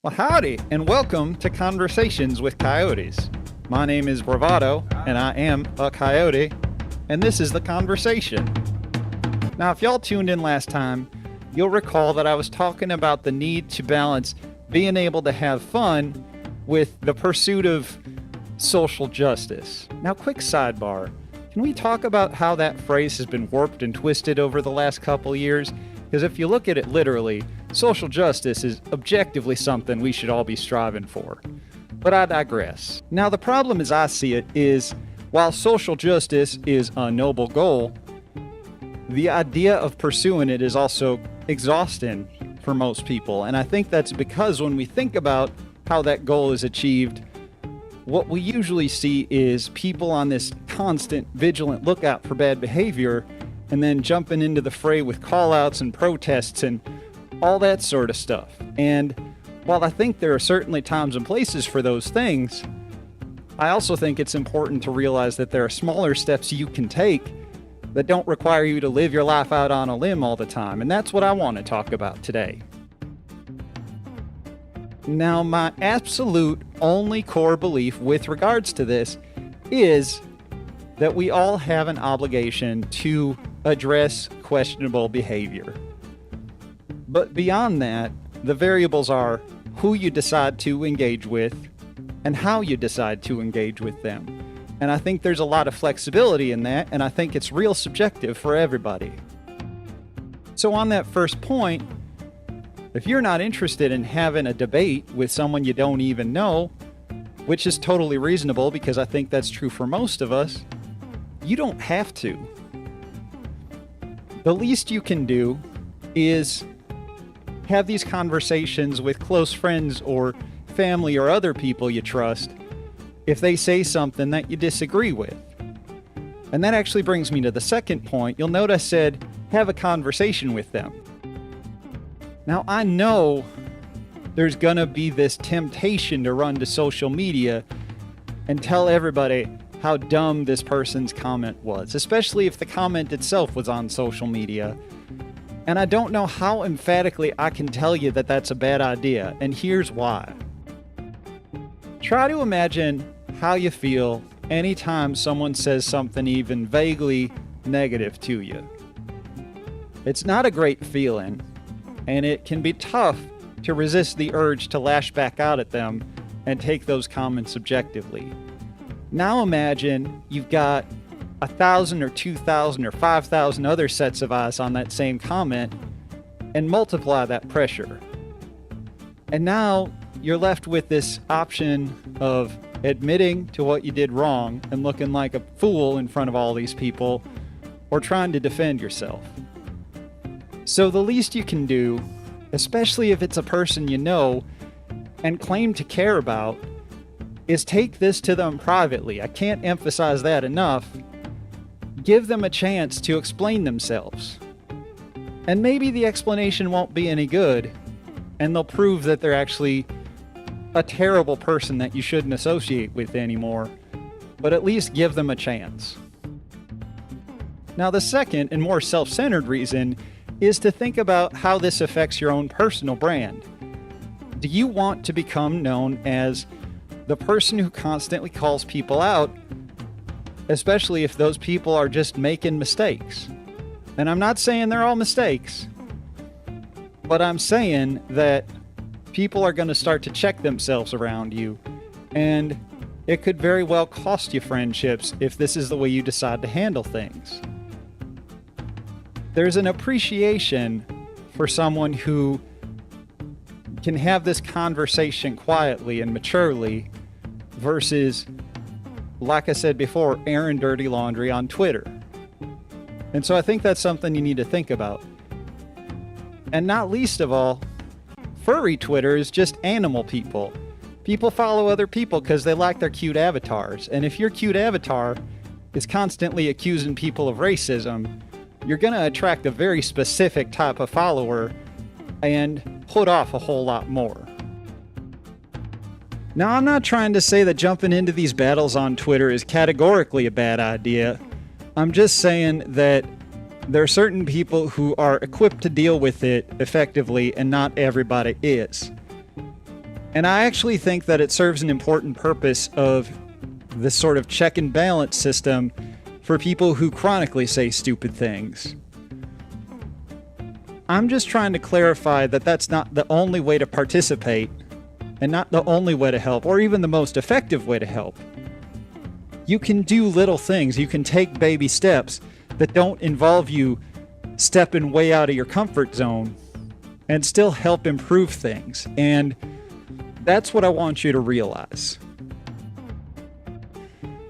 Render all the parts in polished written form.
Well, howdy, and welcome to Conversations with Coyotes. My name is Bravado, and I am a coyote, and this is The Conversation. Now, if y'all tuned in last time, you'll recall that I was talking about the need to balance being able to have fun with the pursuit of social justice. Now, quick sidebar. Can we talk about how that phrase has been warped and twisted over the last couple years? Because if you look at it literally, social justice is objectively something we should all be striving for. But I digress. Now, the problem as I see it is, while social justice is a noble goal, the idea of pursuing it is also exhausting for most people. And I think that's because when we think about how that goal is achieved, what we usually see is people on this constant, vigilant lookout for bad behavior, and then jumping into the fray with call-outs and protests and all that sort of stuff. And while I think there are certainly times and places for those things, I also think it's important to realize that there are smaller steps you can take that don't require you to live your life out on a limb all the time. And that's what I want to talk about today. Now, my absolute only core belief with regards to this is that we all have an obligation to address questionable behavior. But beyond that, the variables are who you decide to engage with and how you decide to engage with them. And I think there's a lot of flexibility in that, and I think it's real subjective for everybody. So on that first point, if you're not interested in having a debate with someone you don't even know, which is totally reasonable because I think that's true for most of us, you don't have to. The least you can do is have these conversations with close friends or family or other people you trust if they say something that you disagree with. And that actually brings me to the second point. You'll note I said have a conversation with them. Now, I know there's gonna be this temptation to run to social media and tell everybody how dumb this person's comment was, especially if the comment itself was on social media. And I don't know how emphatically I can tell you that that's a bad idea, and here's why. Try to imagine how you feel anytime someone says something even vaguely negative to you. It's not a great feeling, and it can be tough to resist the urge to lash back out at them and take those comments objectively. Now imagine you've got 1,000 or 2,000 or 5,000 other sets of eyes on that same comment and multiply that pressure. And now you're left with this option of admitting to what you did wrong and looking like a fool in front of all these people, or trying to defend yourself. So the least you can do, especially if it's a person you know and claim to care about, is take this to them privately. I can't emphasize that enough. Give them a chance to explain themselves. And maybe the explanation won't be any good, and they'll prove that they're actually a terrible person that you shouldn't associate with anymore, but at least give them a chance. Now, the second and more self-centered reason is to think about how this affects your own personal brand. Do you want to become known as the person who constantly calls people out, especially if those people are just making mistakes? And I'm not saying they're all mistakes, but I'm saying that people are going to start to check themselves around you, and it could very well cost you friendships if this is the way you decide to handle things. There's an appreciation for someone who can have this conversation quietly and maturely versus, like I said before, airing dirty laundry on Twitter. And so I think that's something you need to think about. And not least of all, furry Twitter is just animal people. People follow other people because they like their cute avatars. And if your cute avatar is constantly accusing people of racism, you're going to attract a very specific type of follower and put off a whole lot more. Now, I'm not trying to say that jumping into these battles on Twitter is categorically a bad idea. I'm just saying that there are certain people who are equipped to deal with it effectively, and not everybody is. And I actually think that it serves an important purpose of this sort of check and balance system for people who chronically say stupid things. I'm just trying to clarify that that's not the only way to participate and not the only way to help, or even the most effective way to help. You can do little things. You can take baby steps that don't involve you stepping way out of your comfort zone and still help improve things. And that's what I want you to realize.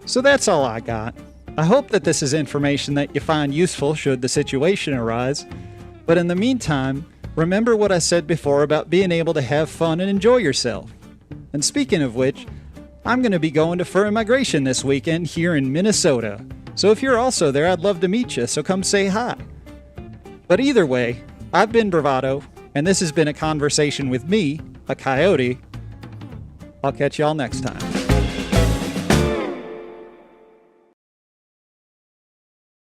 So that's all I got. I hope that this is information that you find useful should the situation arise. But in the meantime, remember what I said before about being able to have fun and enjoy yourself. And speaking of which, I'm going to be going to Fur Migration this weekend here in Minnesota. So if you're also there, I'd love to meet you, so come say hi. But either way, I've been Bravado, and this has been a conversation with me, a coyote. I'll catch y'all next time.